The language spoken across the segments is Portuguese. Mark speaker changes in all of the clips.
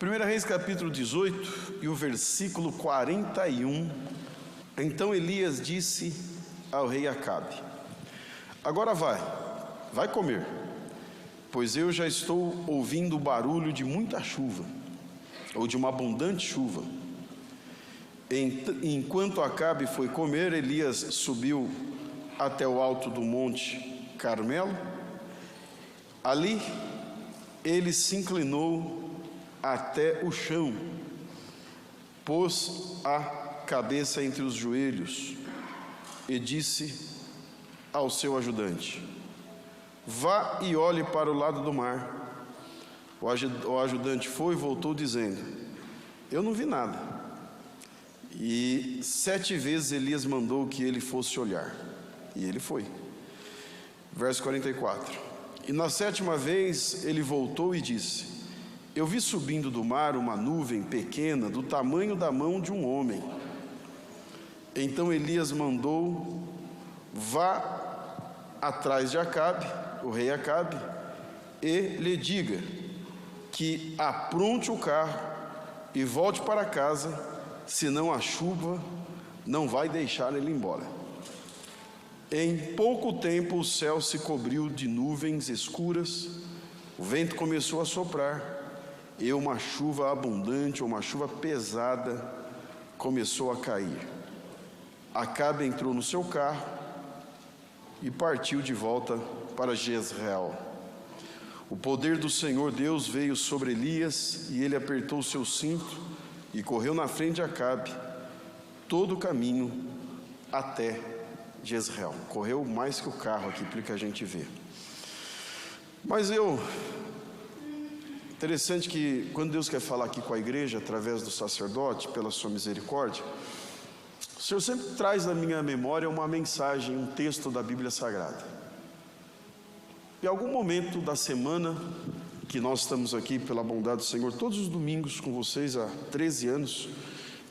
Speaker 1: 1 Reis capítulo 18 e o versículo 41. Então Elias disse ao rei Acabe: agora vai comer, pois eu já estou ouvindo o barulho de muita chuva, ou de uma abundante chuva. Enquanto Acabe foi comer, Elias subiu até o alto do monte Carmelo. Ali ele se inclinou até o chão, pôs a cabeça entre os joelhos e disse ao seu ajudante: vá e olhe para o lado do mar. O ajudante foi e voltou dizendo: eu não vi nada. E 7 vezes Elias mandou que ele fosse olhar, e ele foi. Verso 44. E na 7ª vez ele voltou e disse: eu vi subindo do mar uma nuvem pequena, do tamanho da mão de um homem. Então Elias mandou: vá atrás de Acabe, o rei Acabe, e lhe diga que apronte o carro e volte para casa, senão a chuva não vai deixar ele embora. Em pouco tempo o céu se cobriu de nuvens escuras, o vento começou a soprar, e uma chuva abundante, uma chuva pesada, começou a cair. Acabe entrou no seu carro e partiu de volta para Jezreel. O poder do Senhor Deus veio sobre Elias, e ele apertou o seu cinto e correu na frente de Acabe todo o caminho até Jezreel. Correu mais que o carro aqui, pelo que a gente vê. Mas interessante que quando Deus quer falar aqui com a igreja, através do sacerdote, pela sua misericórdia, o Senhor sempre traz na minha memória uma mensagem, um texto da Bíblia Sagrada. Em algum momento da semana, que nós estamos aqui pela bondade do Senhor, todos os domingos com vocês há 13 anos,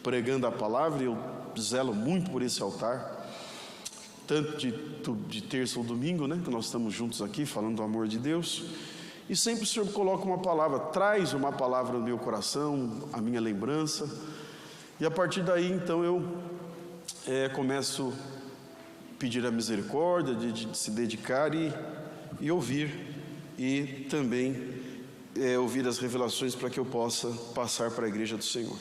Speaker 1: pregando a palavra, eu zelo muito por esse altar, tanto de terça ou domingo, né, que nós estamos juntos aqui, falando do amor de Deus. E sempre o Senhor coloca uma palavra, traz uma palavra no meu coração, a minha lembrança, e a partir daí então eu começo a pedir a misericórdia de se dedicar e ouvir, e também ouvir as revelações para que eu possa passar para a igreja do Senhor.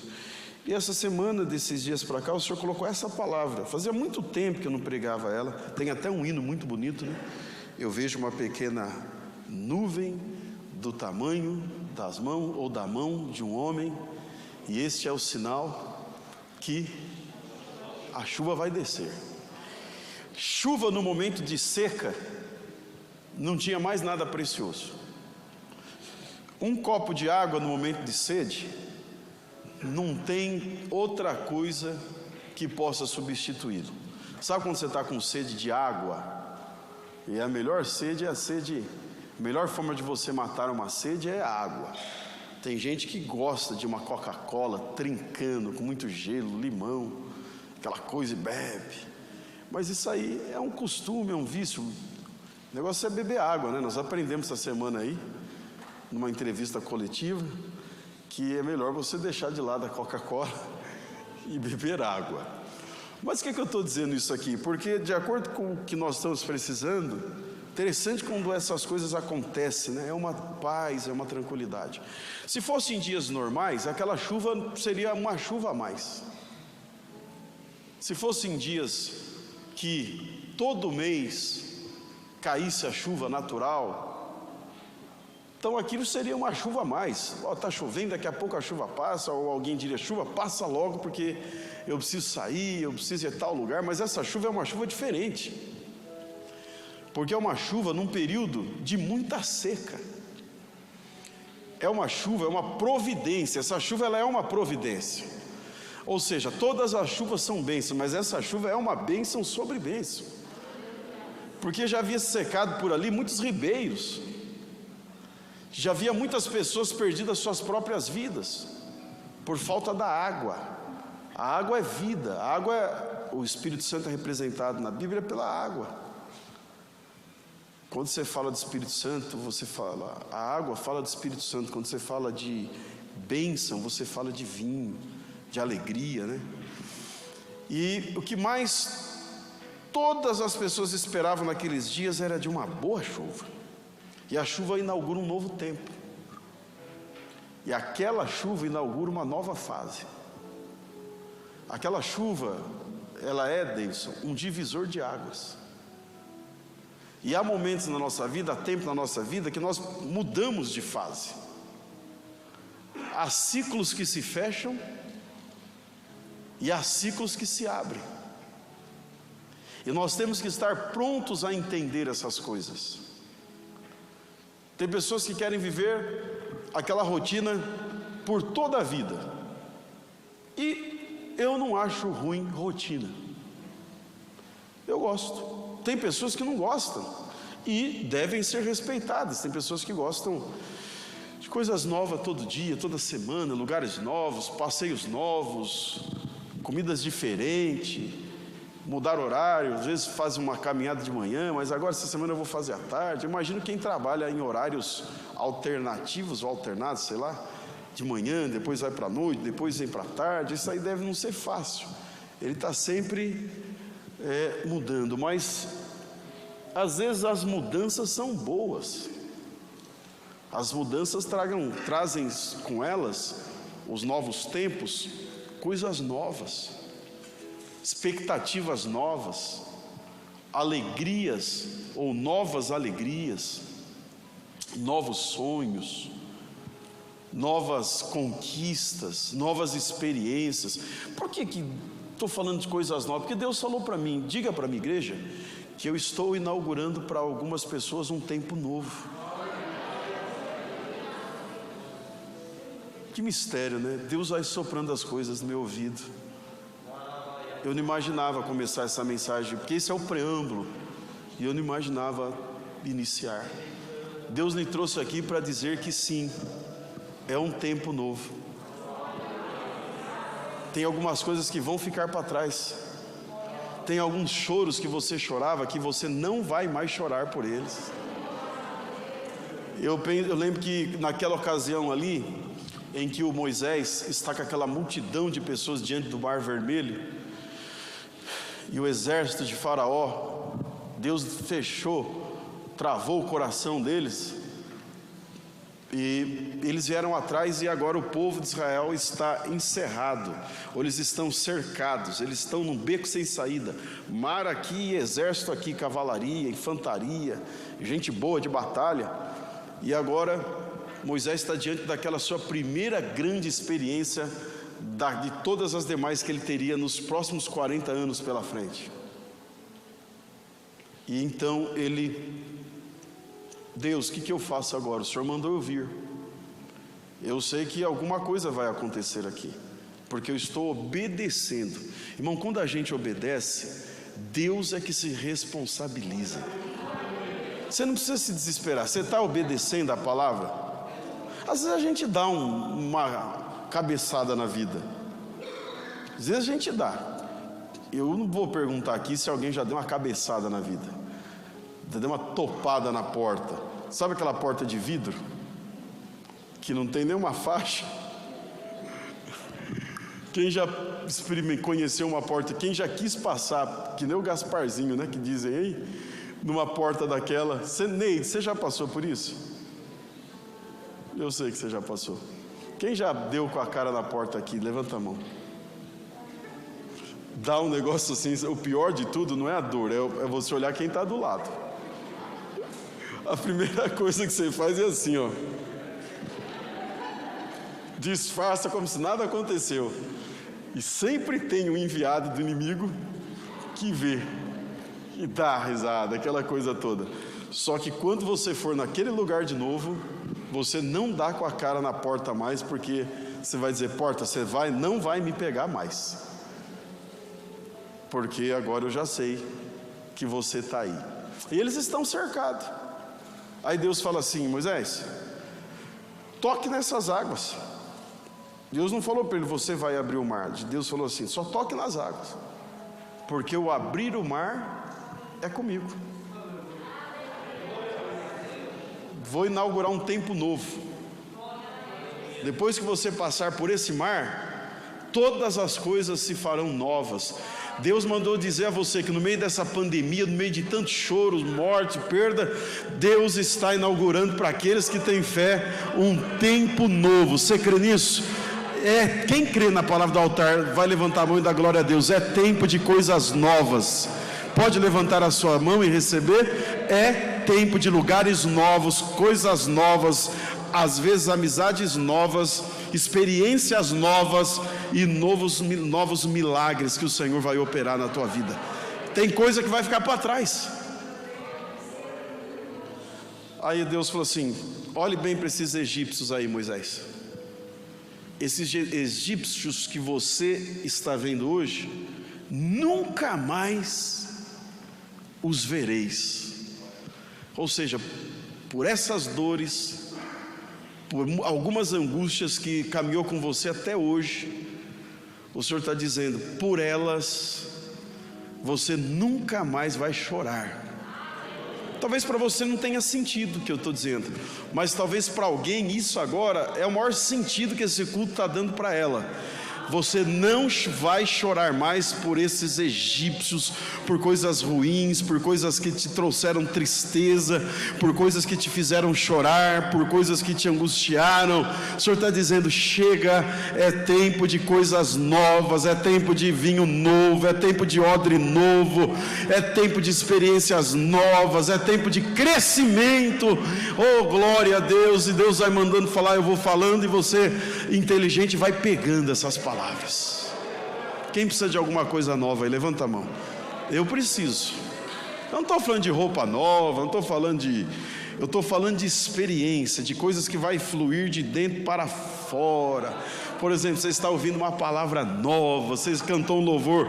Speaker 1: E essa semana, desses dias para cá, o Senhor colocou essa palavra. Fazia muito tempo que eu não pregava ela, tem até um hino muito bonito, né? Eu vejo uma pequena nuvem do tamanho das mãos ou da mão de um homem, e este é o sinal que a chuva vai descer. Chuva no momento de seca não tinha mais nada precioso. Um copo de água no momento de sede não tem outra coisa que possa substituí-lo. Sabe quando você está com sede de água? E a melhor sede é a sede. A melhor forma de você matar uma sede é a água. Tem gente que gosta de uma Coca-Cola trincando, com muito gelo, limão, aquela coisa, e bebe. Mas isso aí é um costume, é um vício. O negócio é beber água, né? Nós aprendemos essa semana aí, numa entrevista coletiva, que é melhor você deixar de lado a Coca-Cola e beber água. Mas por que eu estou dizendo isso aqui? Porque de acordo com o que nós estamos precisando, interessante quando essas coisas acontecem, né? É uma paz, é uma tranquilidade. Se fosse em dias normais, aquela chuva seria uma chuva a mais. Se fosse em dias que todo mês caísse a chuva natural, então aquilo seria uma chuva a mais. Está chovendo, daqui a pouco a chuva passa, ou alguém diria: chuva, passa logo porque eu preciso sair, eu preciso ir a tal lugar. Mas essa chuva é uma chuva diferente, porque é uma chuva num período de muita seca. É uma chuva, é uma providência. Essa chuva, ela é uma providência. Ou seja, todas as chuvas são bênçãos, mas essa chuva é uma bênção sobre bênção. Porque já havia secado por ali muitos ribeiros, já havia muitas pessoas perdidas suas próprias vidas por falta da água. A água é vida, a água o Espírito Santo é representado na Bíblia pela água. Quando você fala de Espírito Santo, você fala, a água fala do Espírito Santo. Quando você fala de bênção, você fala de vinho, de alegria, né? E o que mais todas as pessoas esperavam naqueles dias era de uma boa chuva. E a chuva inaugura um novo tempo. E aquela chuva inaugura uma nova fase. Aquela chuva, ela é, Deison, um divisor de águas. E há momentos na nossa vida, há tempo na nossa vida que nós mudamos de fase. Há ciclos que se fecham e há ciclos que se abrem. E nós temos que estar prontos a entender essas coisas. Tem pessoas que querem viver aquela rotina por toda a vida. E eu não acho ruim rotina. Eu gosto. Tem pessoas que não gostam e devem ser respeitadas. Tem pessoas que gostam de coisas novas todo dia, toda semana, lugares novos, passeios novos, comidas diferentes, mudar horário. Às vezes fazem uma caminhada de manhã, mas agora essa semana eu vou fazer à tarde. Eu imagino quem trabalha em horários alternativos ou alternados, sei lá, de manhã, depois vai para a noite, depois vem para a tarde. Isso aí deve não ser fácil. Ele está sempre mudando, mas às vezes as mudanças são boas. As mudanças trazem com elas, os novos tempos, coisas novas, expectativas novas, alegrias ou novas alegrias, novos sonhos, novas conquistas, novas experiências. Por que estou falando de coisas novas? Porque Deus falou para mim, diga para a minha igreja, que eu estou inaugurando para algumas pessoas um tempo novo. Que mistério, né? Deus vai soprando as coisas no meu ouvido. Eu não imaginava começar essa mensagem, porque esse é o preâmbulo, e eu não imaginava iniciar. Deus me trouxe aqui para dizer que sim, é um tempo novo. Tem algumas coisas que vão ficar para trás. Tem alguns choros que você chorava, que você não vai mais chorar por eles. Eu lembro que naquela ocasião ali, em que o Moisés está com aquela multidão de pessoas diante do Mar Vermelho, e o exército de Faraó, Deus fechou, travou o coração deles, e eles vieram atrás, e agora o povo de Israel está encerrado, ou eles estão cercados, eles estão num beco sem saída, mar aqui, exército aqui, cavalaria, infantaria, gente boa de batalha. E agora Moisés está diante daquela sua primeira grande experiência de todas as demais que ele teria nos próximos 40 anos pela frente. E então Deus, o que eu faço agora? O Senhor mandou eu vir. Eu sei que alguma coisa vai acontecer aqui, porque eu estou obedecendo. Irmão, quando a gente obedece, Deus é que se responsabiliza. Você não precisa se desesperar. Você está obedecendo a palavra? Às vezes a gente dá uma cabeçada na vida. Às vezes a gente dá. Eu não vou perguntar aqui se alguém já deu uma cabeçada na vida, deu uma topada na porta. Sabe aquela porta de vidro que não tem nenhuma faixa? Quem já conheceu uma porta, quem já quis passar, que nem o Gasparzinho, né, que dizem aí, numa porta daquela. Neide, você já passou por isso? Eu sei que você já passou. Quem já deu com a cara na porta aqui? Levanta a mão. Dá um negócio assim. O pior de tudo não é a dor, é você olhar quem está do lado. A primeira coisa que você faz é assim, ó. Disfarça como se nada aconteceu. E sempre tem um enviado do inimigo que vê, que dá risada, aquela coisa toda. Só que quando você for naquele lugar de novo, você não dá com a cara na porta mais, porque você vai dizer: porta, você não vai me pegar mais, porque agora eu já sei que você está aí. E eles estão cercados. Aí Deus fala assim: Moisés, toque nessas águas. Deus não falou para ele: você vai abrir o mar. Deus falou assim: só toque nas águas, porque o abrir o mar é comigo. Vou inaugurar um tempo novo. depois que você passar por esse mar, todas as coisas se farão novas. Deus mandou dizer a você que no meio dessa pandemia, no meio de tantos choros, morte, perda, Deus está inaugurando para aqueles que têm fé um tempo novo. Você crê nisso? Quem crê na palavra do altar vai levantar a mão e dar glória a Deus. É tempo de coisas novas. Pode levantar a sua mão e receber. É tempo de lugares novos, coisas novas, às vezes amizades novas, experiências novas e novos milagres que o Senhor vai operar na tua vida. Tem coisa que vai ficar para trás. Aí Deus falou assim: olhe bem para esses egípcios aí, Moisés. Esses egípcios que você está vendo hoje, nunca mais os vereis. Ou seja, por essas dores, por algumas angústias que caminhou com você até hoje, o Senhor está dizendo: por elas você nunca mais vai chorar. Talvez para você não tenha sentido o que eu estou dizendo, mas talvez para alguém isso agora é o maior sentido que esse culto está dando para ela. Você não vai chorar mais por esses egípcios, por coisas ruins, por coisas que te trouxeram tristeza, por coisas que te fizeram chorar, por coisas que te angustiaram. O Senhor está dizendo: chega, é tempo de coisas novas, é tempo de vinho novo, é tempo de odre novo, é tempo de experiências novas, é tempo de crescimento. Oh, glória a Deus! E Deus vai mandando falar, eu vou falando, e você, inteligente, vai pegando essas palavras. Quem precisa de alguma coisa nova aí, levanta a mão. Eu preciso. Eu não estou falando de roupa nova, não estou falando de... eu estou falando de experiência, de coisas que vai fluir de dentro para fora. Por exemplo, você está ouvindo uma palavra nova, você cantou um louvor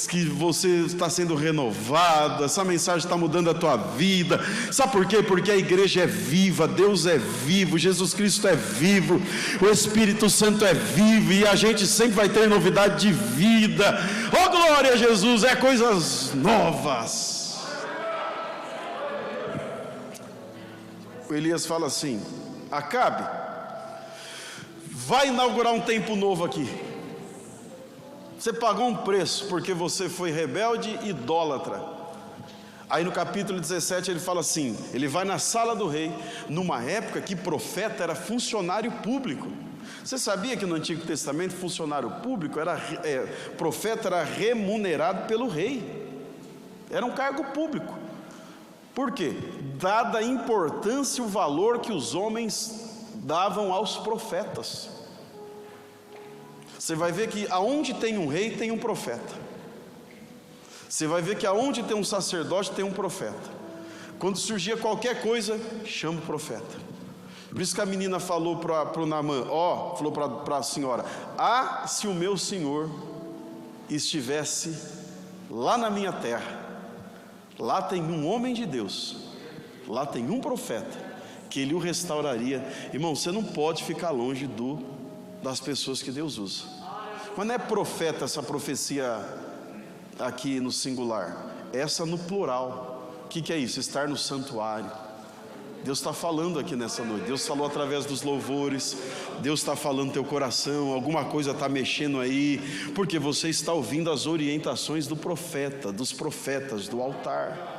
Speaker 1: que você está sendo renovado, essa mensagem está mudando a tua vida. Sabe por quê? Porque a igreja é viva, Deus é vivo, Jesus Cristo é vivo, o Espírito Santo é vivo, e a gente sempre vai ter novidade de vida. Oh, glória a Jesus, é coisas novas. O Elias fala assim: Acabe, vai inaugurar um tempo novo aqui. Você pagou um preço porque você foi rebelde e idólatra. Aí no capítulo 17 ele fala assim: ele vai na sala do rei, numa época que profeta era funcionário público. Você sabia que no Antigo Testamento funcionário público profeta era remunerado pelo rei? Era um cargo público. Por quê? Dada a importância e o valor que os homens davam aos profetas. Você vai ver que aonde tem um rei tem um profeta. Você vai ver que aonde tem um sacerdote tem um profeta. Quando surgia qualquer coisa, chama o profeta. Por isso que a menina falou para o Naamã, falou para a senhora: se o meu senhor estivesse lá na minha terra, lá tem um homem de Deus, lá tem um profeta, que ele o restauraria. Irmão, você não pode ficar longe das pessoas que Deus usa. Mas não é profeta essa profecia aqui no singular, essa no plural. O que é isso? Estar no santuário. Deus está falando aqui nessa noite. Deus falou através dos louvores. Deus está falando no teu coração. Alguma coisa está mexendo aí, porque você está ouvindo as orientações do profeta, dos profetas, do altar.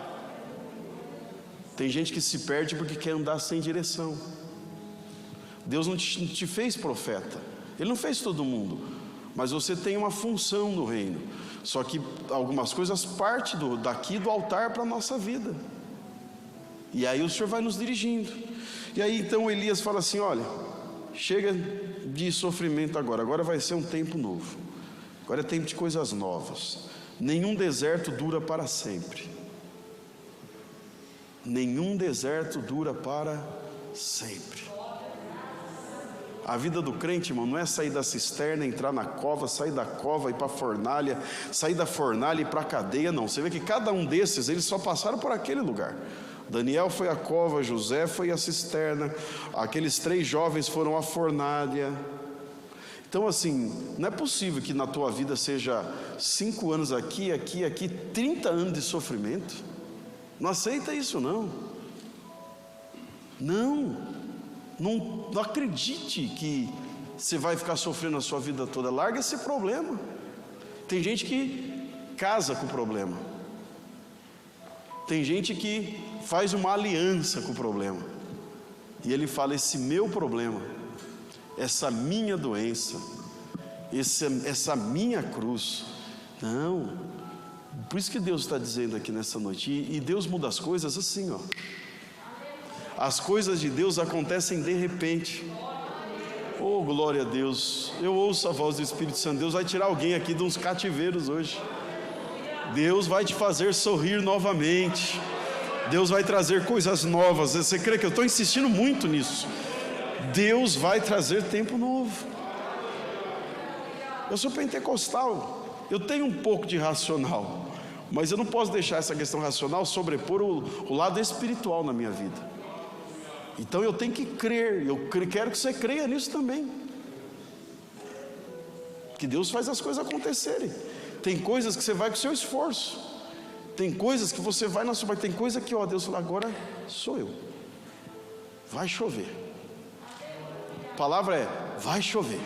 Speaker 1: Tem gente que se perde porque quer andar sem direção. Deus não te fez profeta, Ele não fez todo mundo, mas você tem uma função no reino. Só que algumas coisas partem daqui do altar para a nossa vida, e aí o Senhor vai nos dirigindo. E aí então Elias fala assim: olha, chega de sofrimento agora vai ser um tempo novo, agora é tempo de coisas novas. Nenhum deserto dura para sempre. Nenhum deserto dura para sempre. A vida do crente, irmão, não é sair da cisterna, entrar na cova, sair da cova e ir para a fornalha, sair da fornalha e ir para a cadeia, não. Você vê que cada um desses, eles só passaram por aquele lugar. Daniel foi a cova, José foi a cisterna, aqueles 3 jovens foram à fornalha. Então assim, não é possível que na tua vida seja 5 anos aqui, 30 anos de sofrimento. Não aceita isso, não. Não acredite que você vai ficar sofrendo a sua vida toda. Larga esse problema. Tem gente que casa com o problema. Tem gente que faz uma aliança com o problema. E ele fala: esse meu problema, essa minha doença, essa minha cruz. Não. Por isso que Deus está dizendo aqui nessa noite. E Deus muda as coisas assim, ó. As coisas de Deus acontecem de repente. Oh, glória a Deus. Eu ouço a voz do Espírito Santo. Deus vai tirar alguém aqui de uns cativeiros hoje. Deus vai te fazer sorrir novamente. Deus vai trazer coisas novas. Você crê que eu estou insistindo muito nisso? Deus vai trazer tempo novo. Eu sou pentecostal. Eu tenho um pouco de racional, mas eu não posso deixar essa questão racional sobrepor o lado espiritual na minha vida. Então eu tenho que crer. Eu quero que você creia nisso também, que Deus faz as coisas acontecerem. Tem coisas que você vai com o seu esforço, tem coisas que você vai na sua, tem coisa que, ó, Deus fala: agora sou eu. Vai chover. A palavra é: vai chover.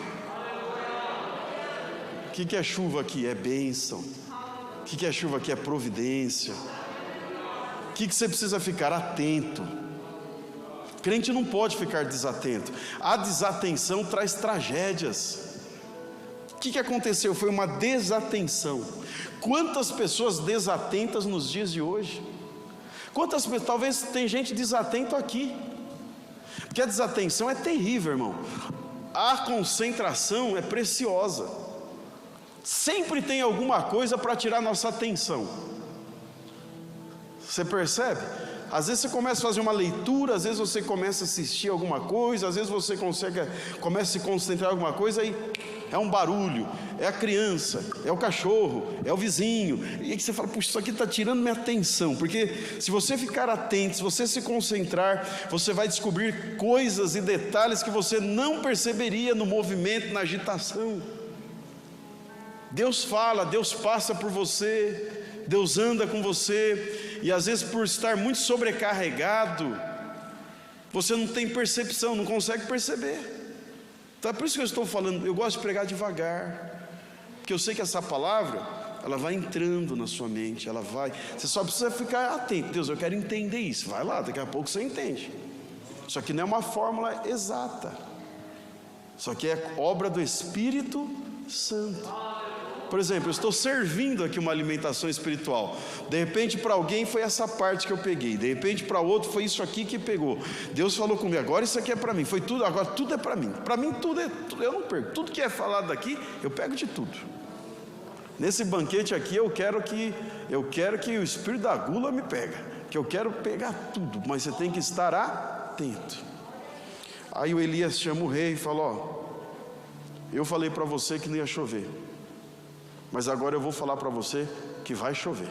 Speaker 1: O que é chuva aqui? É bênção. O que é chuva aqui? É providência. O que você precisa ficar atento? Crente não pode ficar desatento. A desatenção traz tragédias. O que aconteceu? Foi uma desatenção. Quantas pessoas desatentas nos dias de hoje? Quantas pessoas? Talvez tem gente desatento aqui, porque a desatenção é terrível, irmão. A concentração é preciosa. Sempre tem alguma coisa para tirar nossa atenção. Você percebe? Às vezes você começa a fazer uma leitura, às vezes você começa a assistir alguma coisa, às vezes você começa a se concentrar em alguma coisa e é um barulho, é a criança, é o cachorro, é o vizinho, e aí você fala: puxa, isso aqui está tirando minha atenção. Porque se você ficar atento, se você se concentrar, você vai descobrir coisas e detalhes que você não perceberia no movimento, na agitação. Deus fala, Deus passa por você, Deus anda com você, e às vezes por estar muito sobrecarregado, você não tem percepção, não consegue perceber. Então é por isso que eu estou falando, eu gosto de pregar devagar, porque eu sei que essa palavra, ela vai entrando na sua mente, você só precisa ficar atento. Deus, eu quero entender isso. Vai lá, daqui a pouco você entende. Só que não é uma fórmula exata, só que é obra do Espírito Santo. Por exemplo, eu estou servindo aqui uma alimentação espiritual. De repente para alguém foi essa parte que eu peguei, de repente para outro foi isso aqui que pegou. Deus falou comigo: agora isso aqui é para mim. Foi tudo, agora tudo é para mim. Para mim tudo é, eu não perco. Tudo que é falado aqui, eu pego de tudo. Nesse banquete aqui eu quero que o espírito da gula me pega, que eu quero pegar tudo, mas você tem que estar atento. Aí o Elias chama o rei e fala: ó, eu falei para você que não ia chover, mas agora eu vou falar para você que vai chover.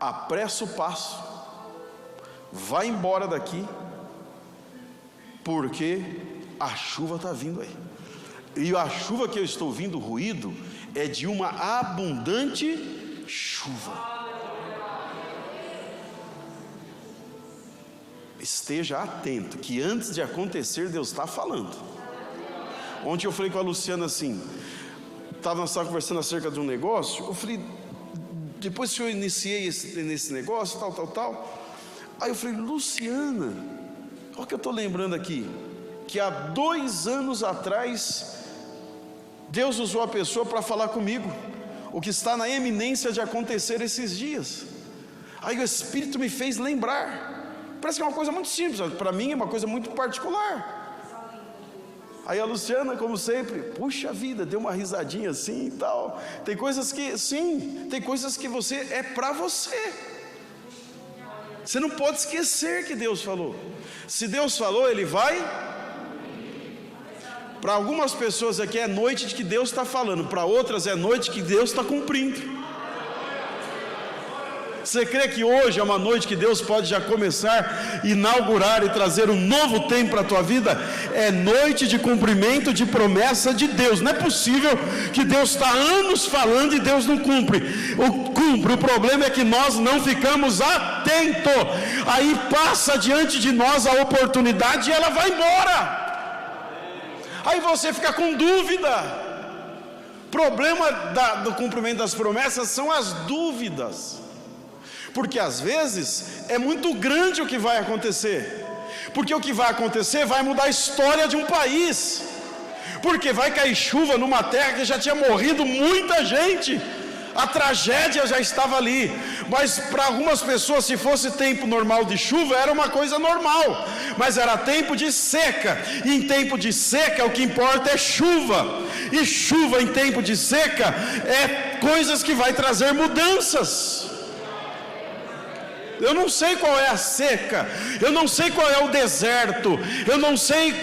Speaker 1: Apressa o passo, vai embora daqui, porque a chuva está vindo aí. E a chuva que eu estou ouvindo, o ruído, é de uma abundante chuva. Esteja atento, que antes de acontecer, Deus está falando. Ontem eu falei com a Luciana assim, nós estávamos conversando acerca de um negócio. Eu falei, depois que eu iniciei nesse negócio, tal, aí eu falei: Luciana, olha o que eu estou lembrando aqui, que há 2 anos atrás, Deus usou a pessoa para falar comigo, o que está na eminência de acontecer esses dias. Aí o Espírito me fez lembrar. Parece que é uma coisa muito simples, para mim é uma coisa muito particular. Aí a Luciana, como sempre, puxa vida, deu uma risadinha assim e tal. Tem coisas que, sim, tem coisas que é para você. Você não pode esquecer que Deus falou. Se Deus falou, Ele vai. Para algumas pessoas aqui é noite de que Deus está falando, para outras é noite que Deus está cumprindo. Você crê que hoje é uma noite que Deus pode já começar, inaugurar e trazer um novo tempo para a tua vida? É noite de cumprimento de promessa de Deus. Não é possível que Deus está anos falando e Deus não cumpre. O problema é que nós não ficamos atentos. Aí passa diante de nós a oportunidade e ela vai embora. Aí você fica com dúvida. Problema do cumprimento das promessas são as dúvidas, porque às vezes é muito grande o que vai acontecer, porque o que vai acontecer vai mudar a história de um país, porque vai cair chuva numa terra que já tinha morrido muita gente, a tragédia já estava ali, mas para algumas pessoas, se fosse tempo normal de chuva, era uma coisa normal, mas era tempo de seca, e em tempo de seca o que importa é chuva, e chuva em tempo de seca é coisas que vai trazer mudanças. Eu não sei qual é a seca, eu não sei qual é o deserto, eu não sei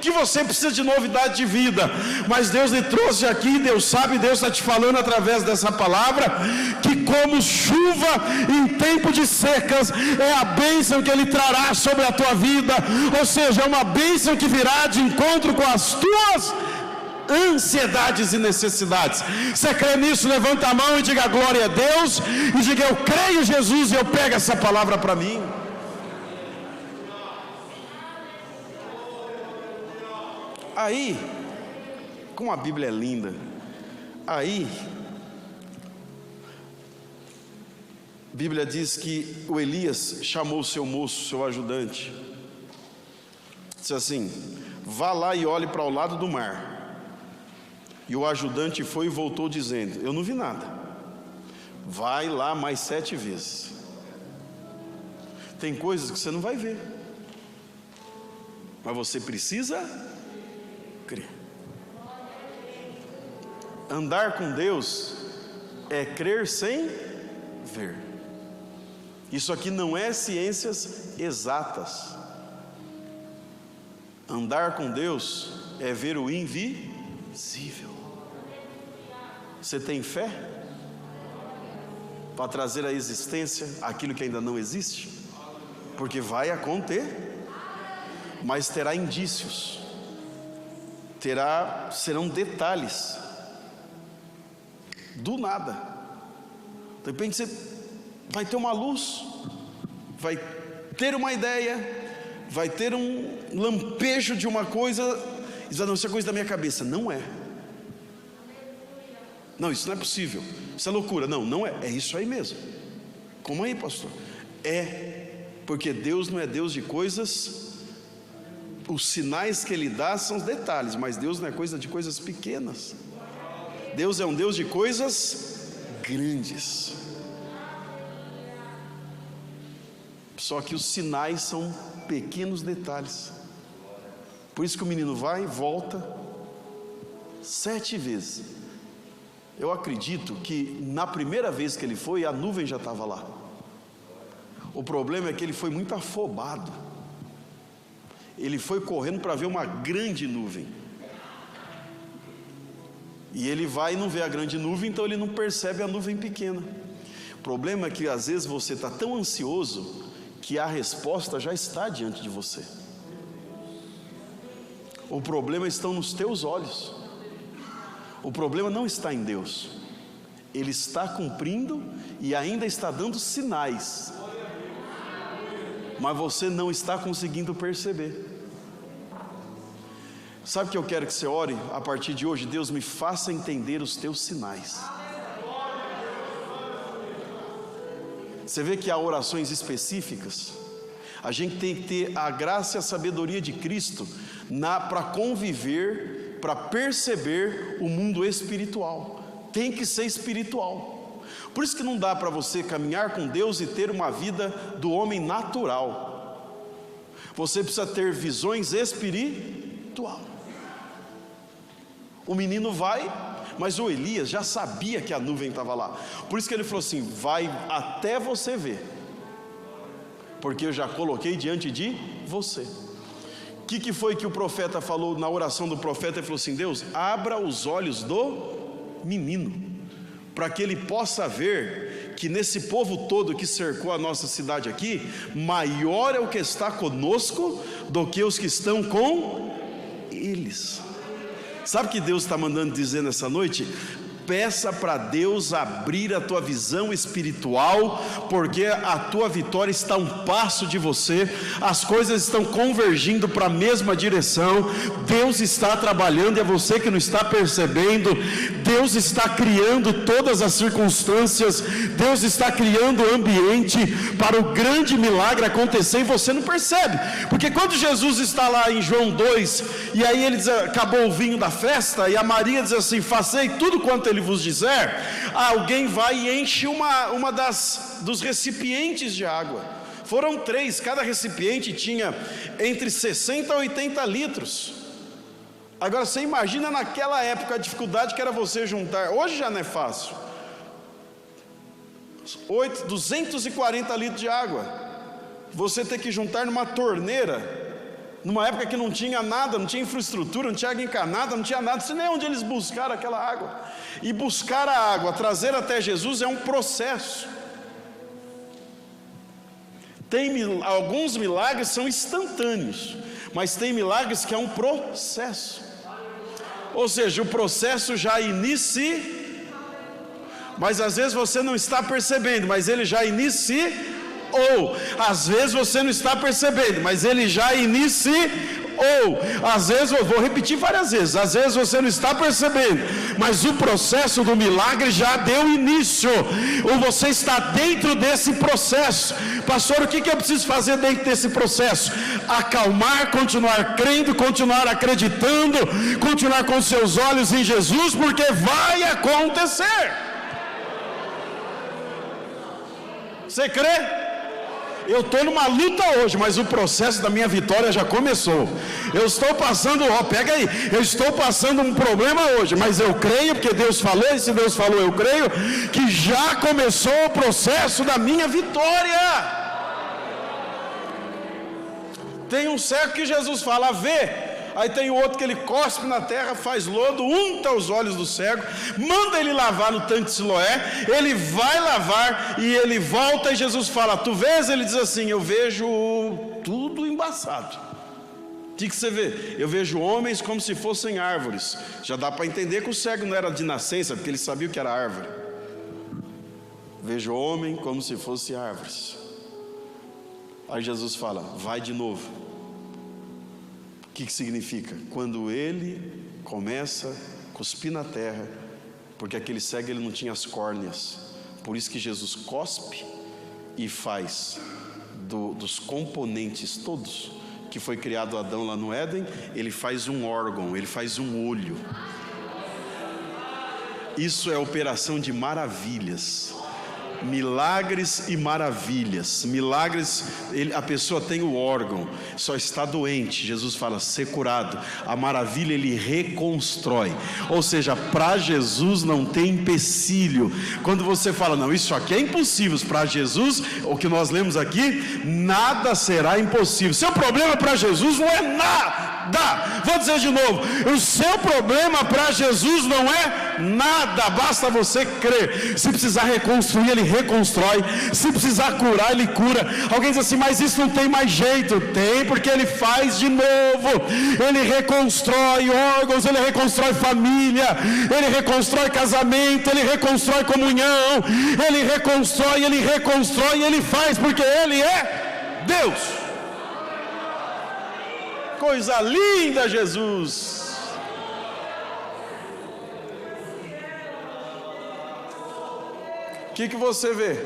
Speaker 1: que você precisa de novidade de vida, mas Deus lhe trouxe aqui, Deus sabe, Deus está te falando através dessa palavra, que como chuva em tempo de secas, é a bênção que Ele trará sobre a tua vida, ou seja, é uma bênção que virá de encontro com as tuas ansiedades e necessidades. Você crê nisso? Levanta a mão e diga glória a Deus, e diga eu creio em Jesus, e eu pego essa palavra para mim. Aí, como a Bíblia é linda, aí a Bíblia diz que o Elias chamou o seu moço, seu ajudante, disse assim: vá lá e olhe para o lado do mar. E o ajudante foi e voltou dizendo: eu não vi nada. Vai lá mais 7 vezes. Tem coisas que você não vai ver, mas você precisa crer. Andar com Deus é crer sem ver. Isso aqui não é ciências exatas. Andar com Deus é ver o invisível. Você tem fé para trazer à existência aquilo que ainda não existe? Porque vai acontecer, mas terá indícios, serão detalhes, do nada. De repente você vai ter uma luz, vai ter uma ideia, vai ter um lampejo de uma coisa, e diz: não, isso é coisa da minha cabeça. Não é. Não, isso não é possível, isso é loucura. Não, não é, é isso aí mesmo. Como aí, pastor? É, porque Deus não é Deus de coisas, os sinais que Ele dá são os detalhes, mas Deus não é coisa de coisas pequenas. Deus é um Deus de coisas grandes. Só que os sinais são pequenos detalhes. Por isso que o menino vai e volta 7 vezes. Eu acredito que na primeira vez que ele foi, a nuvem já estava lá. O problema é que ele foi muito afobado. Ele foi correndo para ver uma grande nuvem. E ele vai e não vê a grande nuvem, então ele não percebe a nuvem pequena. O problema é que às vezes você está tão ansioso que a resposta já está diante de você. O problema está nos teus olhos. O problema não está em Deus. Ele está cumprindo e ainda está dando sinais, mas você não está conseguindo perceber. Sabe o que eu quero que você ore a partir de hoje? Deus, me faça entender os teus sinais. Você vê que há orações específicas. A gente tem que ter a graça e a sabedoria de Cristo para conviver, para perceber o mundo espiritual. Tem que ser espiritual. Por isso que não dá para você caminhar com Deus e ter uma vida do homem natural. Você precisa ter visões espirituais. O menino vai, mas o Elias já sabia que a nuvem estava lá. Por isso que ele falou assim: vai até você ver, porque eu já coloquei diante de você. O que foi que o profeta falou na oração do profeta? Ele falou assim: Deus, abra os olhos do menino, para que ele possa ver que nesse povo todo que cercou a nossa cidade aqui, maior é o que está conosco do que os que estão com eles. Sabe o que Deus está mandando dizer nessa noite? peça para Deus abrir a tua visão espiritual, porque a tua vitória está a um passo de você, as coisas estão convergindo para a mesma direção, Deus está trabalhando e é você que não está percebendo. Deus está criando todas as circunstâncias, Deus está criando o ambiente para o grande milagre acontecer e você não percebe, porque quando Jesus está lá em João 2, e aí ele diz, acabou o vinho da festa, e a Maria diz assim, fazei tudo quanto ele vos disser, alguém vai e enche dos recipientes de água. Foram 3, cada recipiente tinha entre 60 a 80 litros. Agora você imagina naquela época a dificuldade que era você juntar, hoje já não é fácil, 240 litros de água, você ter que juntar numa torneira, numa época que não tinha nada, não tinha infraestrutura, não tinha água encanada, não tinha nada, não sei nem onde eles buscaram aquela água, e buscar a água, trazer até Jesus é um processo. Alguns milagres são instantâneos, mas tem milagres que é um processo, ou seja, o processo já inicia, mas às vezes você não está percebendo, mas ele já inicia, ou às vezes você não está percebendo, mas ele já inicia, ou às vezes, eu vou repetir várias vezes, às vezes você não está percebendo, mas o processo do milagre já deu início, ou você está dentro desse processo. Pastor, o que eu preciso fazer dentro desse processo? Acalmar, continuar crendo, continuar acreditando, continuar com seus olhos em Jesus, porque vai acontecer. Você crê? Eu estou numa luta hoje, mas o processo da minha vitória já começou. Eu estou passando, pega aí, eu estou passando um problema hoje, mas eu creio, porque Deus falou, e se Deus falou eu creio, que já começou o processo da minha vitória. Tem um cego que Jesus fala, vê. Aí tem o outro que ele cospe na terra, faz lodo, unta os olhos do cego, manda ele lavar no tanque de Siloé, ele vai lavar e ele volta e Jesus fala, tu vês? Ele diz assim, eu vejo tudo embaçado. O que você vê? Eu vejo homens como se fossem árvores. Já dá para entender que o cego não era de nascença, porque ele sabia o que era árvore. Vejo homem como se fossem árvores. Aí Jesus fala, vai de novo. O que significa? Quando ele começa a cuspir na terra, porque aquele cego ele não tinha as córneas, por isso que Jesus cospe e faz dos componentes todos que foi criado Adão lá no Éden, ele faz um órgão, ele faz um olho. Isso é operação de maravilhas. Milagres e maravilhas. Milagres, a pessoa tem o órgão, só está doente, Jesus fala, ser curado. A maravilha ele reconstrói, ou seja, para Jesus não tem empecilho. Quando você fala, não, isso aqui é impossível, para Jesus, o que nós lemos aqui, nada será impossível. Seu problema para Jesus não é nada. Vou dizer de novo, o seu problema para Jesus não é nada, basta você crer. Se precisar reconstruir, ele reconstrói. Se precisar curar, ele cura. Alguém diz assim, mas isso não tem mais jeito. Tem, porque ele faz de novo. Ele reconstrói órgãos, ele reconstrói família, ele reconstrói casamento, ele reconstrói comunhão, ele reconstrói, ele faz, porque ele é Deus. Coisa linda, Jesus. O que você vê?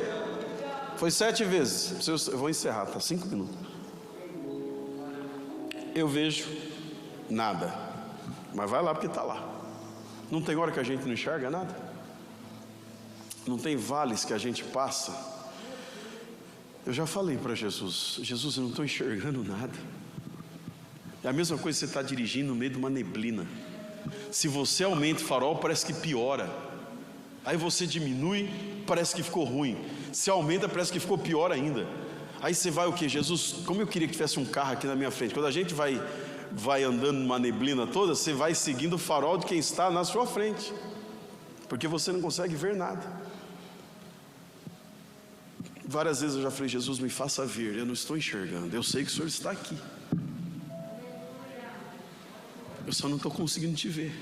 Speaker 1: Foi 7 vezes. Eu vou encerrar, tá? 5 minutos. Eu vejo nada. Mas vai lá porque está lá. Não tem hora que a gente não enxerga nada? Não tem vales que a gente passa? Eu já falei para Jesus, Jesus, eu não estou enxergando nada. É a mesma coisa que você está dirigindo no meio de uma neblina. Se você aumenta o farol, parece que piora. Aí você diminui, parece que ficou ruim. Se aumenta, parece que ficou pior ainda. Aí você vai o que? Jesus, como eu queria que tivesse um carro aqui na minha frente. Quando a gente vai andando numa neblina toda, você vai seguindo o farol de quem está na sua frente, porque você não consegue ver nada. Várias vezes eu já falei, Jesus, me faça ver, eu não estou enxergando, eu sei que o Senhor está aqui, eu só não estou conseguindo te ver.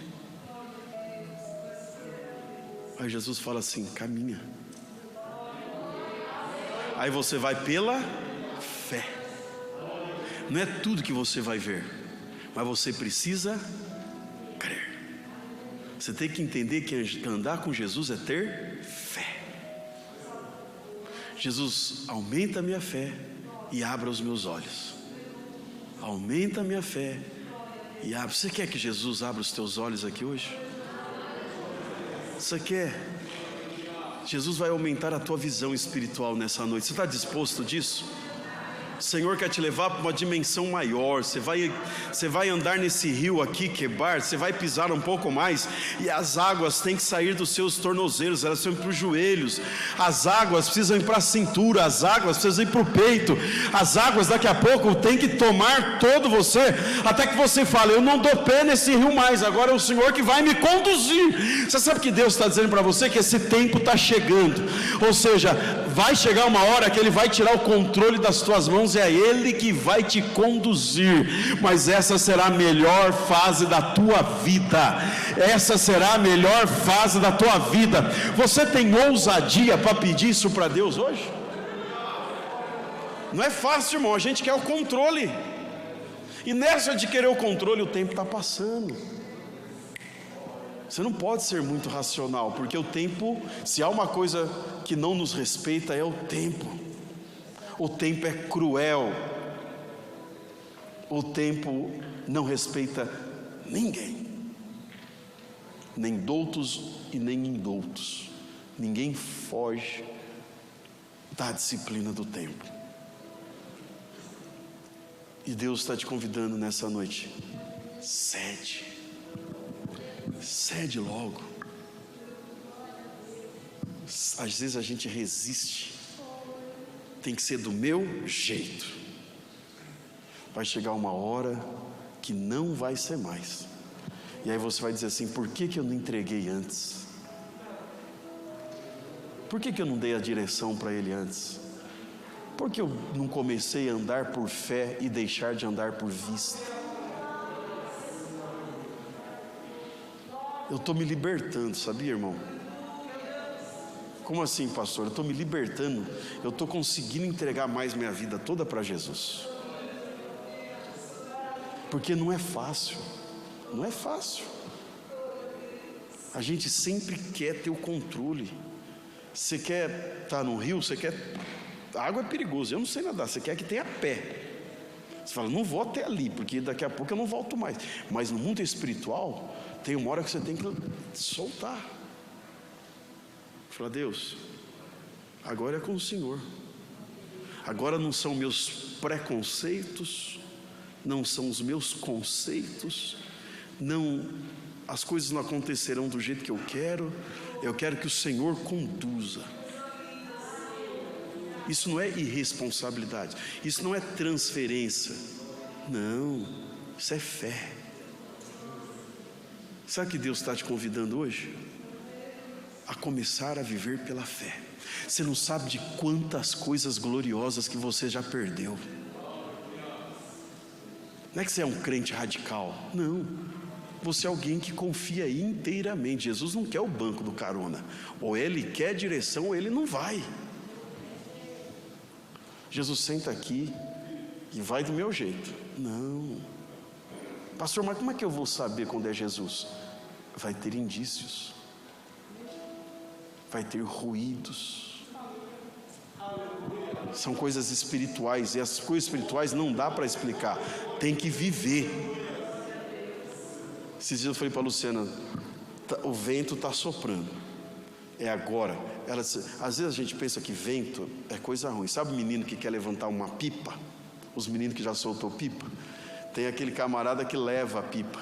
Speaker 1: Aí Jesus fala assim: caminha. Aí você vai pela fé. Não é tudo que você vai ver, mas você precisa crer. Você tem que entender que andar com Jesus é ter fé. Jesus, aumenta a minha fé e abra os meus olhos. Aumenta a minha fé e abre. Você quer que Jesus abra os teus olhos aqui hoje? Você quer? Jesus vai aumentar a tua visão espiritual nessa noite. Você está disposto disso? O Senhor quer te levar para uma dimensão maior. Você vai andar nesse rio aqui, Quebar. Você vai pisar um pouco mais e as águas têm que sair dos seus tornozelos. Elas precisam ir para os joelhos. As águas precisam ir para a cintura. As águas precisam ir para o peito. As águas daqui a pouco têm que tomar todo você, até que você fale: eu não dou pé nesse rio mais. Agora é o Senhor que vai me conduzir. Você sabe que Deus está dizendo para você que esse tempo está chegando. Ou seja, vai chegar uma hora que Ele vai tirar o controle das tuas mãos. É Ele que vai te conduzir, mas essa será a melhor fase da tua vida. Essa será a melhor fase da tua vida. Você tem ousadia para pedir isso para Deus hoje? Não é fácil, irmão. A gente quer o controle, e nessa de querer o controle, o tempo está passando. Você não pode ser muito racional, porque o tempo, se há uma coisa que não nos respeita, é o tempo. O tempo é cruel. O tempo não respeita ninguém, nem doutos e nem indoutos. Ninguém foge da disciplina do tempo. E Deus está te convidando nessa noite: cede logo. Às vezes a gente resiste. Tem que ser do meu jeito. Vai chegar uma hora que não vai ser mais. E aí você vai dizer assim: por que eu não entreguei antes? Por que eu não dei a direção para Ele antes? Por que eu não comecei a andar por fé e deixar de andar por vista? Eu estou me libertando, sabia, irmão? Como assim, pastor? Eu estou me libertando. Eu estou conseguindo entregar mais minha vida toda para Jesus. Porque não é fácil. Não é fácil. A gente sempre quer ter o controle. Você quer estar no rio, você quer... A água é perigosa, eu não sei nadar. Você quer que tenha pé. Você fala: não vou até ali, porque daqui a pouco eu não volto mais. Mas no mundo espiritual, tem uma hora que você tem que soltar. Fala: Deus, agora é com o Senhor. Agora não são meus preconceitos, não são os meus conceitos, não, as coisas não acontecerão do jeito que eu quero. Eu quero que o Senhor conduza. Isso não é irresponsabilidade, isso não é transferência, não, isso é fé. Sabe que Deus está te convidando hoje? A começar a viver pela fé. Você não sabe de quantas coisas gloriosas que você já perdeu. Não é que você é um crente radical, não. Você é alguém que confia inteiramente. Jesus não quer o banco do carona. Ou Ele quer direção ou Ele não vai. Jesus senta aqui e vai do meu jeito. Não. Pastor, mas como é que eu vou saber quando é Jesus? Vai ter indícios. Vai ter ruídos. São coisas espirituais, e as coisas espirituais não dá para explicar, tem que viver. Esses dias eu falei para a Luciana: o vento está soprando, é agora. Ela disse: às vezes a gente pensa que vento é coisa ruim. Sabe o menino que quer levantar uma pipa? Os meninos que já soltou pipa, tem aquele camarada que leva a pipa.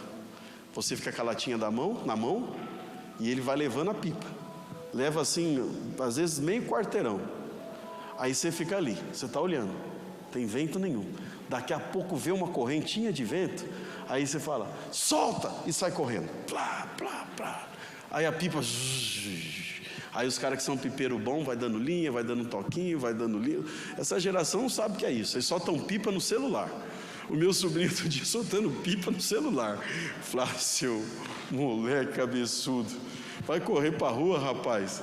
Speaker 1: Você fica com a latinha na mão, e ele vai levando a pipa. Leva assim, às vezes meio quarteirão. Aí você fica ali, você está olhando, tem vento nenhum. Daqui a pouco vê uma correntinha de vento, aí você fala: solta, e sai correndo. Plá, plá, plá. Aí a pipa... Aí os caras que são pipeiro bom, vai dando linha, vai dando um toquinho, vai dando linha. Essa geração não sabe o que é isso, eles soltam pipa no celular. O meu sobrinho outro dia soltando pipa no celular. Flávio, seu moleque cabeçudo. Vai correr para a rua, rapaz.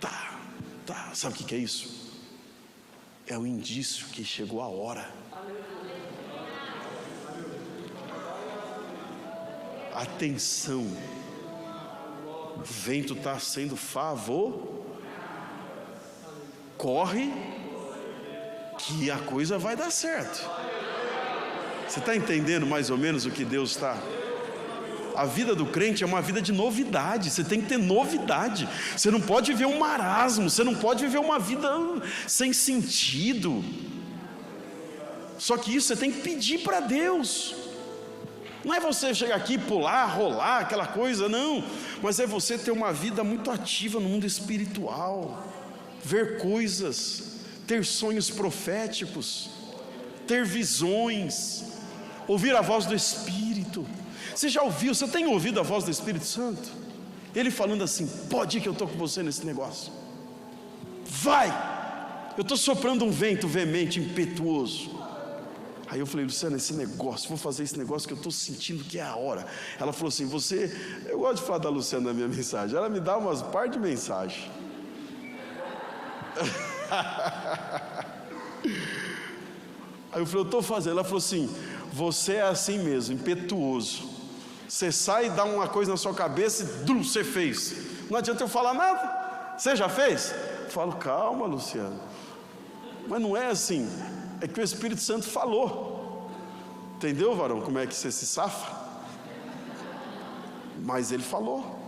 Speaker 1: Tá. Sabe o que é isso? É o indício que chegou a hora. Atenção. O vento está sendo favor. Corre, que a coisa vai dar certo. Você está entendendo mais ou menos o que Deus está? A vida do crente é uma vida de novidade. Você tem que ter novidade. Você não pode viver um marasmo. Você não pode viver uma vida sem sentido. Só que isso você tem que pedir para Deus. Não é você chegar aqui, pular, rolar, aquela coisa, não. Mas é você ter uma vida muito ativa no mundo espiritual. Ver coisas, ter sonhos proféticos, ter visões, ouvir a voz do Espírito. Você já ouviu, você tem ouvido a voz do Espírito Santo? Ele falando assim: pode ir que eu estou com você nesse negócio. Vai! Eu estou soprando um vento veemente, impetuoso. Aí eu falei: Luciana, esse negócio, vou fazer esse negócio que eu estou sentindo que é a hora. Ela falou assim: eu gosto de falar da Luciana na minha mensagem. Ela me dá umas par de mensagens. Aí eu falei: eu estou fazendo. Ela falou assim: você é assim mesmo, impetuoso. Você sai e dá uma coisa na sua cabeça e você fez. Não adianta eu falar nada. Você já fez? Eu falo: calma, Luciano. Mas não é assim. É que o Espírito Santo falou. Entendeu, varão, como é que você se safa? Mas ele falou.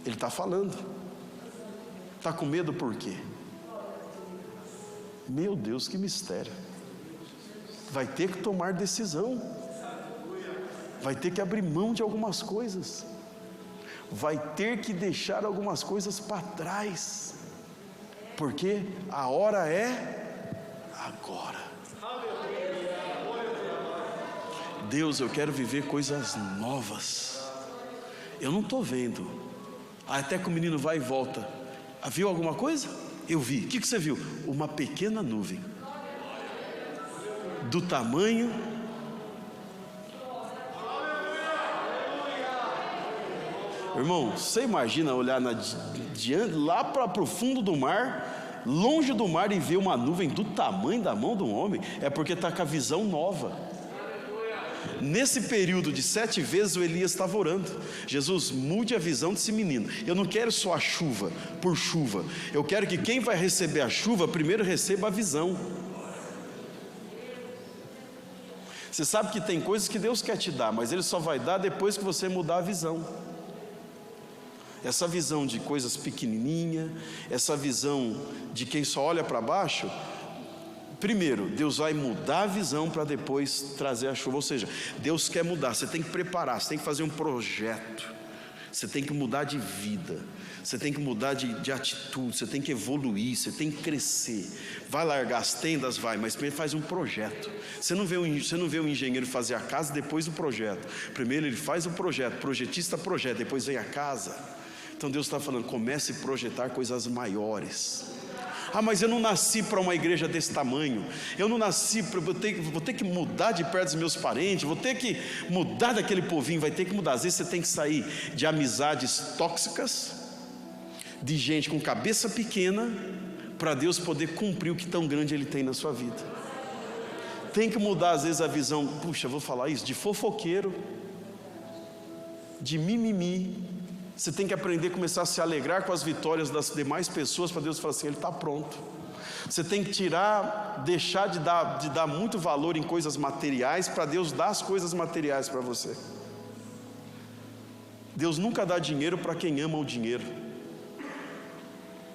Speaker 1: Ele está falando. Está com medo por quê? Meu Deus, que mistério. Vai ter que tomar decisão. Vai ter que abrir mão de algumas coisas. Vai ter que deixar algumas coisas para trás. Porque a hora é agora. Deus, eu quero viver coisas novas. Eu não estou vendo. Até que o menino vai e volta. Viu alguma coisa? Eu vi. O que você viu? Uma pequena nuvem. Do tamanho. Irmão, você imagina olhar lá para o fundo do mar, longe do mar, e ver uma nuvem do tamanho da mão de um homem? É porque está com a visão nova. Nesse período de 7 vezes o Elias estava orando: Jesus, mude a visão desse menino. Eu não quero só a chuva por chuva. Eu quero que quem vai receber a chuva primeiro receba a visão. Você sabe que tem coisas que Deus quer te dar, mas Ele só vai dar depois que você mudar a visão. Essa visão de coisas pequenininhas, essa visão de quem só olha para baixo, primeiro Deus vai mudar a visão para depois trazer a chuva. Ou seja, Deus quer mudar, você tem que preparar, você tem que fazer um projeto, você tem que mudar de vida, você tem que mudar de atitude, você tem que evoluir, você tem que crescer. Vai largar as tendas? Vai, mas primeiro faz um projeto. Você não vê um engenheiro fazer a casa depois do projeto. Primeiro ele faz o projeto, projetista projeta, depois vem a casa. Então Deus está falando: comece a projetar coisas maiores. Mas eu não nasci para uma igreja desse tamanho. Eu não nasci para... Vou ter que mudar de perto dos meus parentes. Vou ter que mudar daquele povinho. Vai ter que mudar. Às vezes você tem que sair de amizades tóxicas, de gente com cabeça pequena, para Deus poder cumprir o que tão grande Ele tem na sua vida. Tem que mudar às vezes a visão, puxa, vou falar isso, de fofoqueiro, de mimimi. Você tem que aprender a começar a se alegrar com as vitórias das demais pessoas, para Deus falar assim: Ele está pronto. Você tem que deixar de dar muito valor em coisas materiais, para Deus dar as coisas materiais para você. Deus nunca dá dinheiro para quem ama o dinheiro.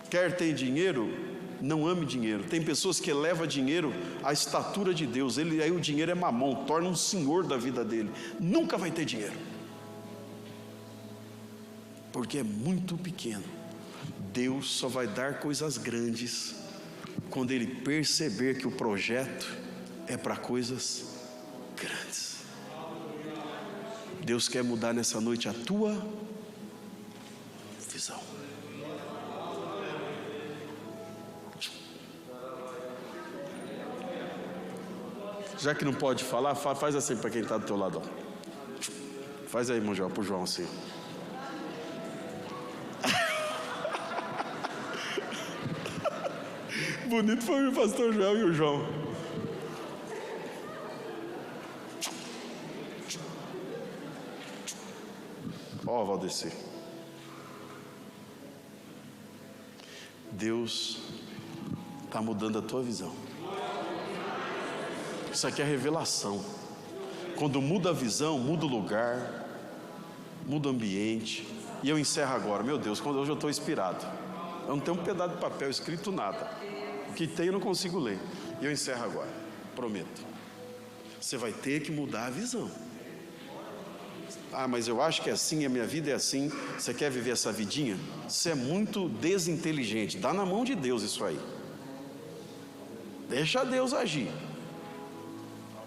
Speaker 1: Quer ter dinheiro? Não ame dinheiro. Tem pessoas que elevam dinheiro à estatura de Deus. Aí o dinheiro é mamão, torna um senhor da vida dele. Nunca vai ter dinheiro, porque é muito pequeno. Deus só vai dar coisas grandes quando Ele perceber que o projeto é para coisas grandes. Deus quer mudar nessa noite a tua visão. Já que não pode falar, faz assim para quem está do teu lado. Faz aí, irmão João, para o João assim. Bonito foi o pastor Joel e o João. Ó, Valdeci. Deus está mudando a tua visão. Isso aqui é revelação. Quando muda a visão, muda o lugar, muda o ambiente. E eu encerro agora. Meu Deus, quando hoje eu estou inspirado. Eu não tenho um pedaço de papel escrito nada. O que tem eu não consigo ler. E eu encerro agora. Prometo. Você vai ter que mudar a visão. Ah, mas eu acho que é assim, a minha vida é assim. Você quer viver essa vidinha? Você é muito desinteligente. Dá na mão de Deus isso aí. Deixa Deus agir.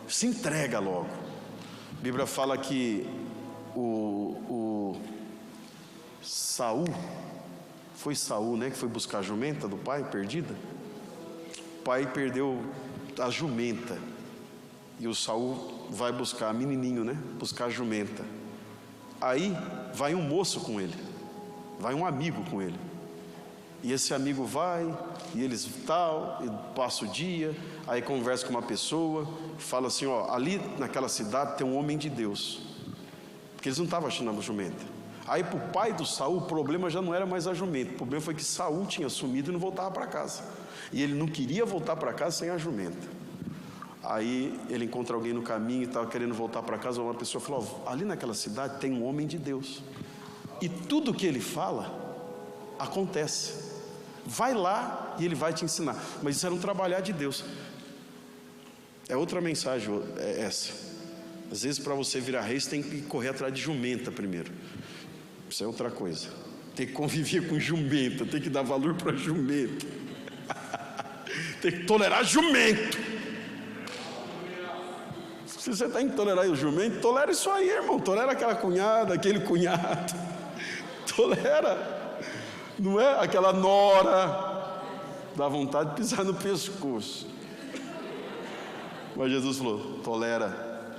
Speaker 1: Se entrega logo. A Bíblia fala que o Saul, foi Saul, né, que foi buscar a jumenta do pai perdida. O pai perdeu a jumenta e o Saul vai buscar, menininho, né, buscar a jumenta. Aí vai um moço com ele, vai um amigo com ele. E esse amigo vai, e eles tal, e passa o dia, aí conversa com uma pessoa, fala assim, ó, ali naquela cidade tem um homem de Deus. Porque eles não estavam achando a jumenta. Aí para o pai do Saul, o problema já não era mais a jumenta. O problema foi que Saul tinha sumido e não voltava para casa. E ele não queria voltar para casa sem a jumenta. Aí ele encontra alguém no caminho e estava querendo voltar para casa. Uma pessoa falou, ó, ali naquela cidade tem um homem de Deus. E tudo que ele fala, acontece. Vai lá e ele vai te ensinar. Mas isso era um trabalhar de Deus. É outra mensagem, é essa. Às vezes para você virar rei, você tem que correr atrás de jumenta primeiro. Isso é outra coisa. Tem que conviver com jumenta, tem que dar valor para jumenta. Tem que tolerar jumento. Se você está em tolerar o jumento, tolera isso aí, irmão. Tolera aquela cunhada, aquele cunhado. Tolera. Não é aquela nora, dá vontade de pisar no pescoço. Mas Jesus falou, tolera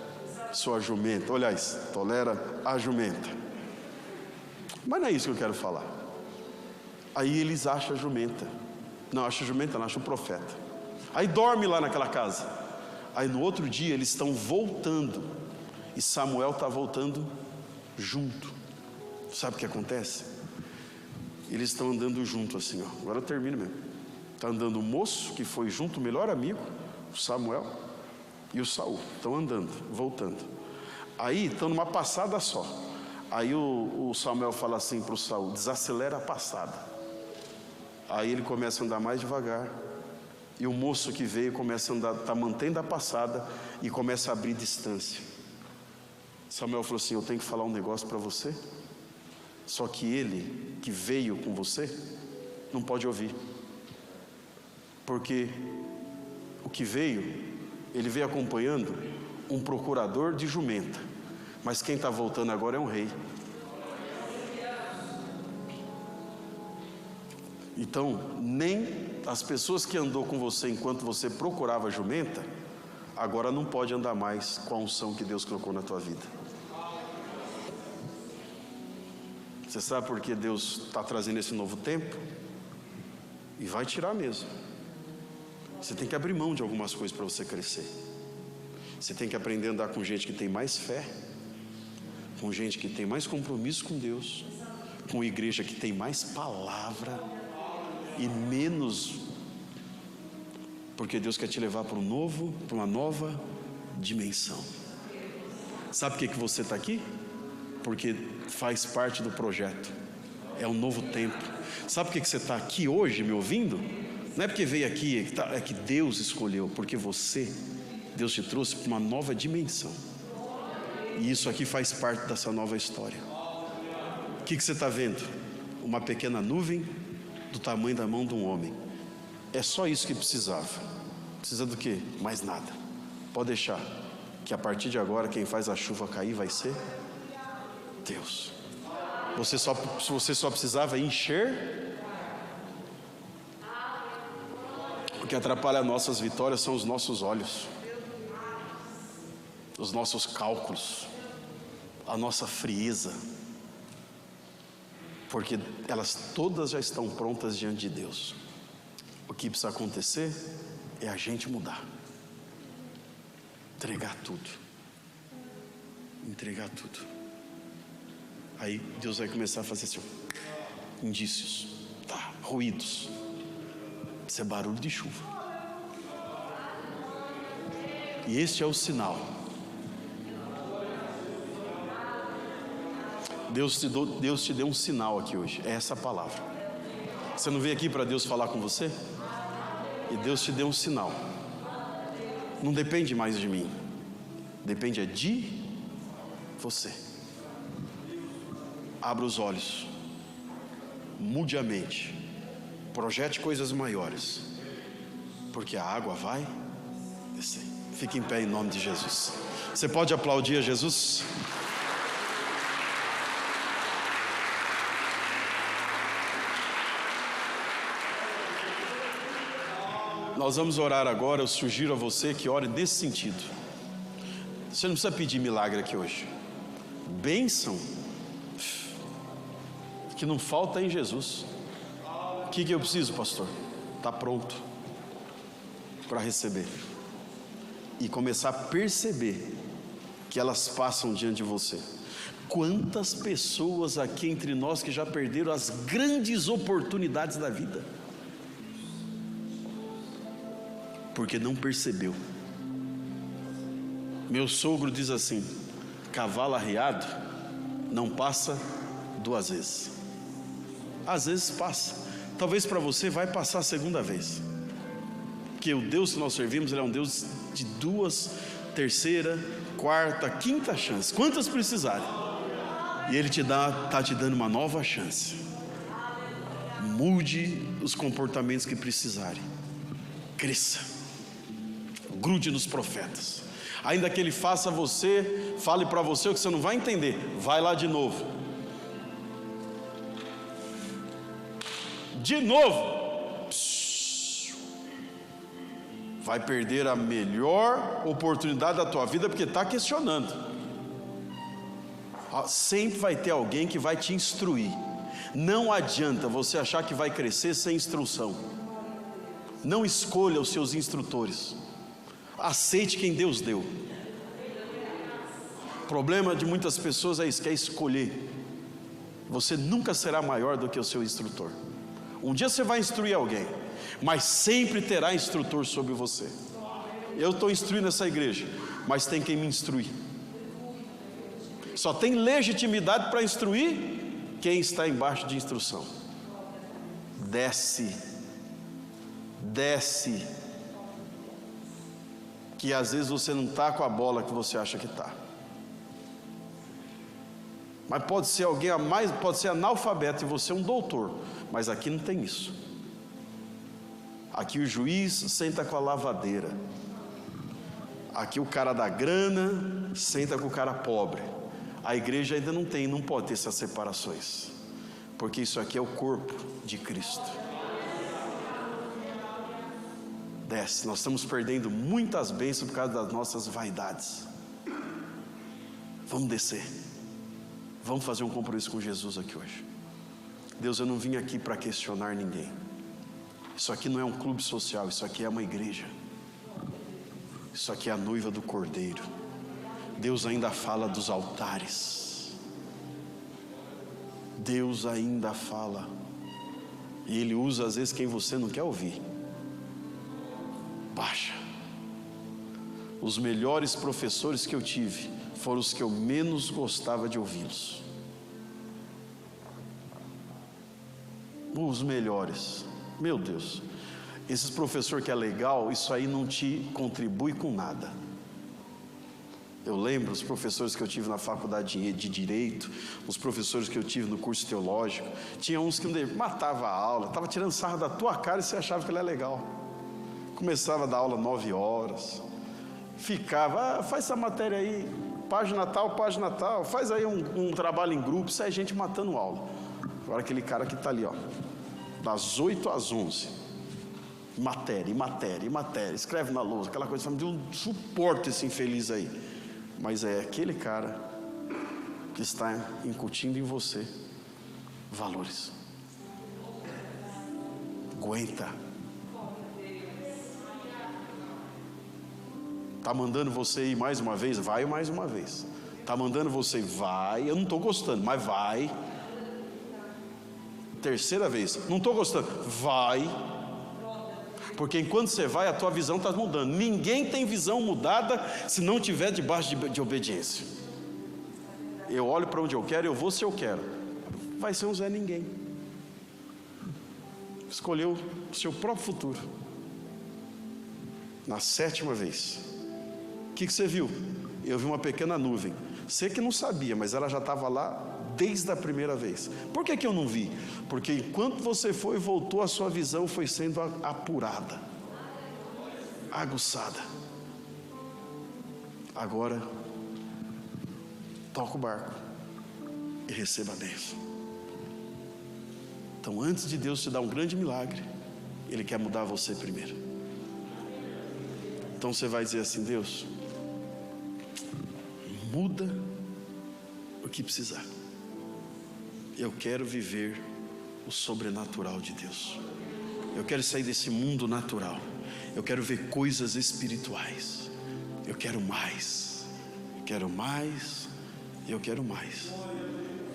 Speaker 1: sua jumenta. Aliás, tolera a jumenta. Mas não é isso que eu quero falar. Aí eles acham a jumenta. Não acham a jumenta, não acham o profeta. Aí dorme lá naquela casa. Aí no outro dia eles estão voltando. E Samuel está voltando junto. Sabe o que acontece? Eles estão andando junto assim, ó. Agora eu termino mesmo. Está andando o moço que foi junto, o melhor amigo, o Samuel, e o Saul. Estão andando, voltando. Aí estão numa passada só. Aí o Samuel fala assim para o Saul, desacelera a passada. Aí ele começa a andar mais devagar. E o moço que veio começa a andar, está mantendo a passada e começa a abrir distância. Samuel falou assim, eu tenho que falar um negócio para você. Só que ele que veio com você não pode ouvir. Porque o que veio, ele veio acompanhando um procurador de jumenta. Mas quem está voltando agora é um rei. Então, nem as pessoas que andou com você enquanto você procurava a jumenta, agora não pode andar mais com a unção que Deus colocou na tua vida. Você sabe por que Deus está trazendo esse novo tempo? E vai tirar mesmo. Você tem que abrir mão de algumas coisas para você crescer. Você tem que aprender a andar com gente que tem mais fé, com gente que tem mais compromisso com Deus, com igreja que tem mais palavra e menos, porque Deus quer te levar para um novo, para uma nova dimensão. Sabe por que você está aqui? Porque faz parte do projeto. É um novo tempo. Sabe por que você está aqui hoje me ouvindo? Não é porque veio aqui, é que Deus escolheu. Porque Deus te trouxe para uma nova dimensão. E isso aqui faz parte dessa nova história. O que você está vendo? Uma pequena nuvem do tamanho da mão de um homem. É só isso que precisava. Precisa do quê? Mais nada. Pode deixar que a partir de agora quem faz a chuva cair vai ser Deus. Você só precisava encher. O que atrapalha nossas vitórias são os nossos olhos, os nossos cálculos, a nossa frieza, porque elas todas já estão prontas diante de Deus. O que precisa acontecer é a gente mudar. Entregar tudo. Entregar tudo. Aí Deus vai começar a fazer assim, indícios, tá, ruídos. Isso é barulho de chuva. E este é o sinal. Deus te deu um sinal aqui hoje. É essa palavra. Você não veio aqui para Deus falar com você? E Deus te deu um sinal. Não depende mais de mim. Depende de você. Abra os olhos. Mude a mente. Projete coisas maiores. Porque a água vai descer. Fique em pé em nome de Jesus. Você pode aplaudir a Jesus? Nós vamos orar agora. Eu sugiro a você que ore nesse sentido. Você não precisa pedir milagre aqui hoje. Bênção que não falta em Jesus. O que eu preciso, pastor? Está pronto para receber e começar a perceber que elas passam diante de você. Quantas pessoas aqui entre nós que já perderam as grandes oportunidades da vida porque não percebeu. Meu sogro diz assim: cavalo arriado não passa duas vezes. Às vezes passa. Talvez para você vai passar a segunda vez. Porque o Deus que nós servimos, Ele é um Deus de duas, terceira, quarta, quinta chance. Quantas precisarem. E Ele está te dando uma nova chance. Mude os comportamentos que precisarem. Cresça. Grude nos profetas. Ainda que ele faça você, fale para você o que você não vai entender, vai lá de novo. De novo. Vai perder a melhor oportunidade da tua vida porque está questionando. Sempre vai ter alguém que vai te instruir. Não adianta você achar que vai crescer sem instrução. Não escolha os seus instrutores. Aceite quem Deus deu. O problema de muitas pessoas é isso, que é escolher. Você nunca será maior do que o seu instrutor. Um dia você vai instruir alguém, mas sempre terá instrutor sobre você. Eu estou instruindo essa igreja, mas tem quem me instrui. Só tem legitimidade para instruir quem está embaixo de instrução. Desce, que às vezes você não está com a bola que você acha que está. Mas pode ser alguém a mais, pode ser analfabeto e você um doutor, mas aqui não tem isso. Aqui o juiz senta com a lavadeira. Aqui o cara da grana senta com o cara pobre. A igreja ainda não tem, não pode ter essas separações, porque isso aqui é o corpo de Cristo. Desce, nós estamos perdendo muitas bênçãos por causa das nossas vaidades. Vamos descer. Vamos fazer um compromisso com Jesus aqui hoje. Deus, eu não vim aqui para questionar ninguém. Isso aqui não é um clube social, isso aqui é uma igreja. Isso aqui é a noiva do Cordeiro. Deus ainda fala dos altares. Deus ainda fala. E Ele usa às vezes quem você não quer ouvir. Baixa. Os melhores professores que eu tive foram os que eu menos gostava de ouvi-los. Os melhores. Meu Deus. Esses professores que é legal, isso aí não te contribui com nada. Eu lembro os professores que eu tive na faculdade de Direito, os professores que eu tive no curso teológico. Tinha uns que matava a aula, estava tirando sarro da tua cara e você achava que ele é legal. Começava a dar aula 9 horas, ficava, faz essa matéria aí, página tal, faz aí um trabalho em grupo. Isso é gente matando aula. Agora aquele cara que está ali, ó, das 8 às 11, matéria, escreve na lousa, aquela coisa, não suporta esse infeliz aí. Mas é aquele cara que está incutindo em você valores. Aguenta. Está mandando você ir mais uma vez? Vai mais uma vez. Está mandando você, vai. Eu não estou gostando, mas vai. Terceira vez, não estou gostando, vai. Porque enquanto você vai, a tua visão está mudando. Ninguém tem visão mudada se não tiver debaixo de obediência. Eu olho para onde eu quero, eu vou se eu quero. Vai ser um Zé Ninguém. Escolheu o seu próprio futuro. Na sétima vez, o que você viu? Eu vi uma pequena nuvem. Você que não sabia, mas ela já estava lá desde a primeira vez. Por que eu não vi? Porque enquanto você foi e voltou, a sua visão foi sendo apurada, aguçada. Agora, toca o barco e receba a bênção. Então, antes de Deus te dar um grande milagre, Ele quer mudar você primeiro. Então você vai dizer assim: Deus, muda o que precisar. Eu quero viver o sobrenatural de Deus. Eu quero sair desse mundo natural. Eu quero ver coisas espirituais. Eu quero mais. Eu quero mais. Eu quero mais.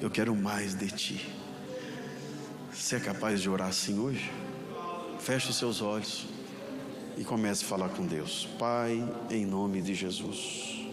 Speaker 1: Eu quero mais de Ti. Você é capaz de orar assim hoje? Feche os seus olhos e comece a falar com Deus. Pai, em nome de Jesus,